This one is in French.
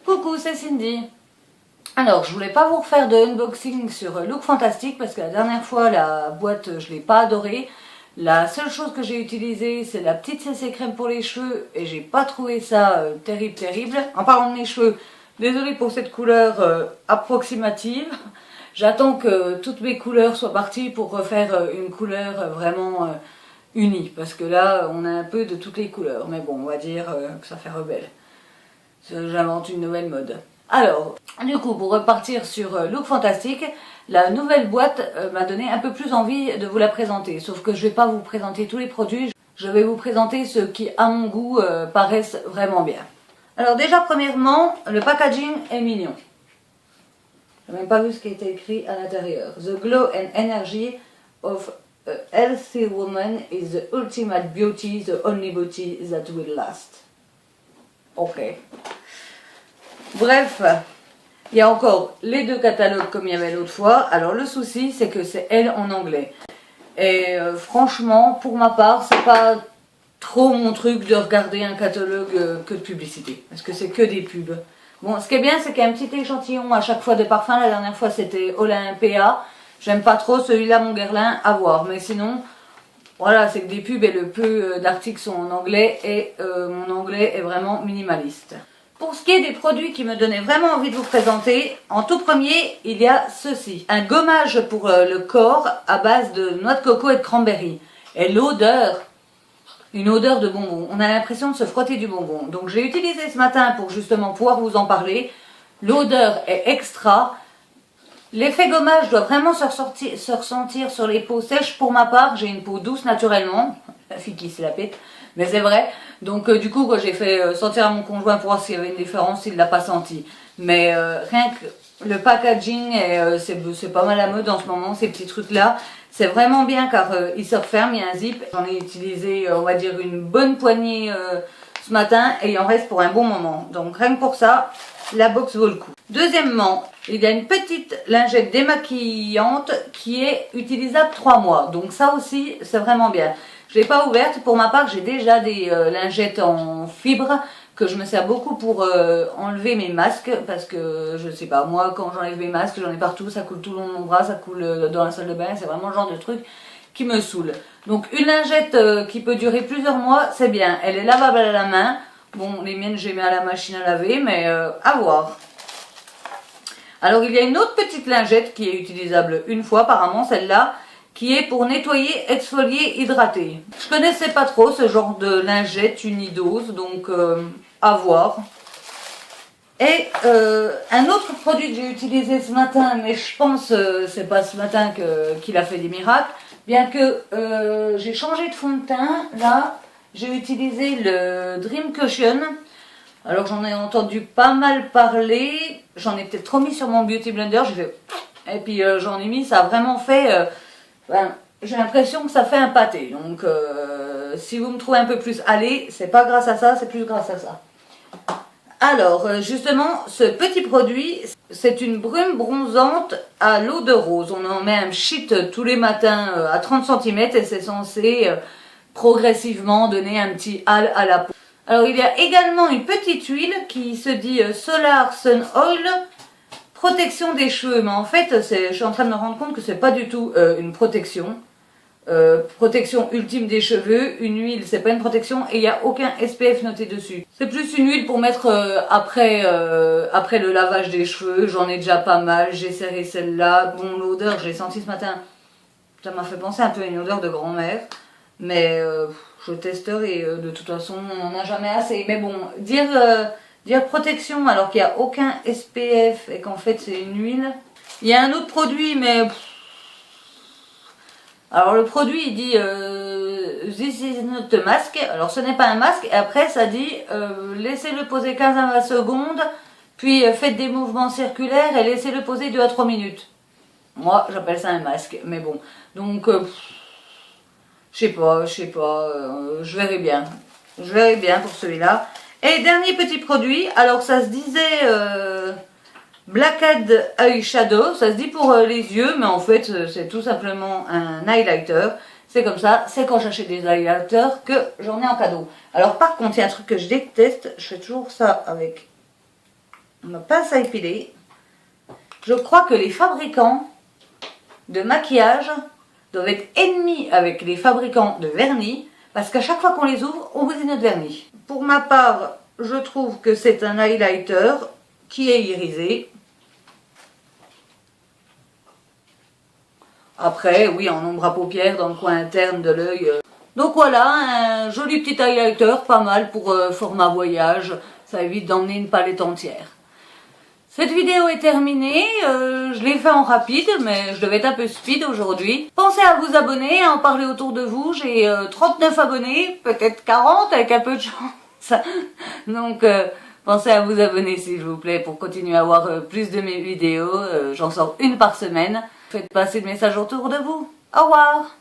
Coucou, c'est Cindy. Alors, je voulais pas vous refaire de unboxing sur Look Fantastic parce que la dernière fois, la boîte, je l'ai pas adorée. La seule chose que j'ai utilisée, c'est la petite CC crème pour les cheveux et j'ai pas trouvé ça terrible. En parlant de mes cheveux, désolée pour cette couleur approximative. J'attends que toutes mes couleurs soient parties pour refaire une couleur vraiment unie. Parce que là, on a un peu de toutes les couleurs. Mais bon, on va dire que ça fait rebelle. J'invente une nouvelle mode. Alors, du coup, pour repartir sur Look Fantastic, la nouvelle boîte m'a donné un peu plus envie de vous la présenter. Sauf que je ne vais pas vous présenter tous les produits, je vais vous présenter ceux qui, à mon goût, paraissent vraiment bien. Alors déjà, premièrement, le packaging est mignon. Je n'ai même pas vu ce qui était écrit à l'intérieur. The glow and energy of a healthy woman is the ultimate beauty, the only beauty that will last. Ok. Bref, il y a encore les deux catalogues comme il y avait l'autre fois. Alors le souci, c'est que c'est elle en anglais. Et franchement, pour ma part, c'est pas trop mon truc de regarder un catalogue que de publicité. Parce que c'est que des pubs. Bon, ce qui est bien, c'est qu'il y a un petit échantillon à chaque fois de parfum. La dernière fois, c'était Olympia. J'aime pas trop celui-là, mon Guerlain, à voir. Mais sinon, voilà, c'est que des pubs et le peu d'articles sont en anglais. Et mon anglais est vraiment minimaliste. Pour ce qui est des produits qui me donnaient vraiment envie de vous présenter, en tout premier, il y a ceci. Un gommage pour le corps à base de noix de coco et de cranberry. Et l'odeur, une odeur de bonbon. On a l'impression de se frotter du bonbon. Donc j'ai utilisé ce matin pour justement pouvoir vous en parler. L'odeur est extra. L'effet gommage doit vraiment se ressentir sur les peaux sèches. Pour ma part, j'ai une peau douce naturellement. La fille qui se la pète. Mais c'est vrai, donc du coup quand j'ai fait sentir à mon conjoint pour voir s'il y avait une différence, il ne l'a pas senti. Mais rien que le packaging, c'est pas mal à mode en ce moment, ces petits trucs là. C'est vraiment bien car il se referme, il y a un zip. J'en ai utilisé on va dire une bonne poignée ce matin et il en reste pour un bon moment. Donc rien que pour ça, la box vaut le coup. Deuxièmement, il y a une petite lingette démaquillante qui est utilisable 3 mois. Donc ça aussi, c'est vraiment bien. Je ne l'ai pas ouverte, pour ma part j'ai déjà des lingettes en fibre que je me sers beaucoup pour enlever mes masques parce que je sais pas, moi quand j'enlève mes masques j'en ai partout, ça coule tout le long de mon bras, ça coule dans la salle de bain, c'est vraiment le genre de truc qui me saoule. Donc une lingette qui peut durer plusieurs mois, c'est bien, elle est lavable à la main, bon les miennes j'ai mis à la machine à laver mais à voir. Alors il y a une autre petite lingette qui est utilisable une fois apparemment, celle-là, qui est pour nettoyer, exfolier, hydrater. Je connaissais pas trop ce genre de lingette unidose, donc à voir. Et un autre produit que j'ai utilisé ce matin, mais je pense c'est pas ce matin qu'il a fait des miracles, bien que j'ai changé de fond de teint, là j'ai utilisé le Dream Cushion. Alors j'en ai entendu pas mal parler, j'en ai peut-être trop mis sur mon Beauty Blender, j'ai fait... Et puis j'en ai mis, ça a vraiment fait... Ben, j'ai l'impression que ça fait un pâté, donc si vous me trouvez un peu plus allé, c'est pas grâce à ça, c'est plus grâce à ça. Alors, justement, ce petit produit, c'est une brume bronzante à l'eau de rose. On en met un pchit tous les matins à 30 cm et c'est censé progressivement donner un petit hâle à la peau. Alors, il y a également une petite huile qui se dit Solar Sun Oil. Protection des cheveux, mais en fait, je suis en train de me rendre compte que c'est pas du tout une protection. Protection ultime des cheveux, une huile, c'est pas une protection et il n'y a aucun SPF noté dessus. C'est plus une huile pour mettre après le lavage des cheveux, j'en ai déjà pas mal, j'ai serré celle-là. Bon, l'odeur, je l'ai sentie ce matin, ça m'a fait penser un peu à une odeur de grand-mère, mais je testerai, de toute façon, on n'en a jamais assez. Mais bon, dire protection alors qu'il n'y a aucun SPF et qu'en fait c'est une huile. Il y a un autre produit mais... Alors le produit il dit This is not a mask. Alors ce n'est pas un masque et après ça dit laissez-le poser 15 à 20 secondes puis faites des mouvements circulaires et laissez-le poser 2 à 3 minutes. Moi j'appelle ça un masque mais bon. Donc je sais pas, je verrai bien. Je verrai bien pour celui-là. Et dernier petit produit, alors ça se disait Blackhead Eyeshadow, ça se dit pour les yeux, mais en fait c'est tout simplement un highlighter. C'est comme ça, c'est quand j'achète des highlighters que j'en ai en cadeau. Alors par contre, il y a un truc que je déteste, je fais toujours ça avec ma pince à épiler. Je crois que les fabricants de maquillage doivent être ennemis avec les fabricants de vernis, parce qu'à chaque fois qu'on les ouvre, on bousille notre vernis. Pour ma part, je trouve que c'est un highlighter qui est irisé. Après, oui, en ombre à paupières dans le coin interne de l'œil. Donc voilà, un joli petit highlighter, pas mal pour format voyage. Ça évite d'emmener une palette entière. Cette vidéo est terminée, je l'ai fait en rapide, mais je devais être un peu speed aujourd'hui. Pensez à vous abonner, à en parler autour de vous. J'ai 39 abonnés, peut-être 40 avec un peu de chance. Donc pensez à vous abonner s'il vous plaît pour continuer à voir plus de mes vidéos. J'en sors une par semaine. Faites passer le message autour de vous. Au revoir!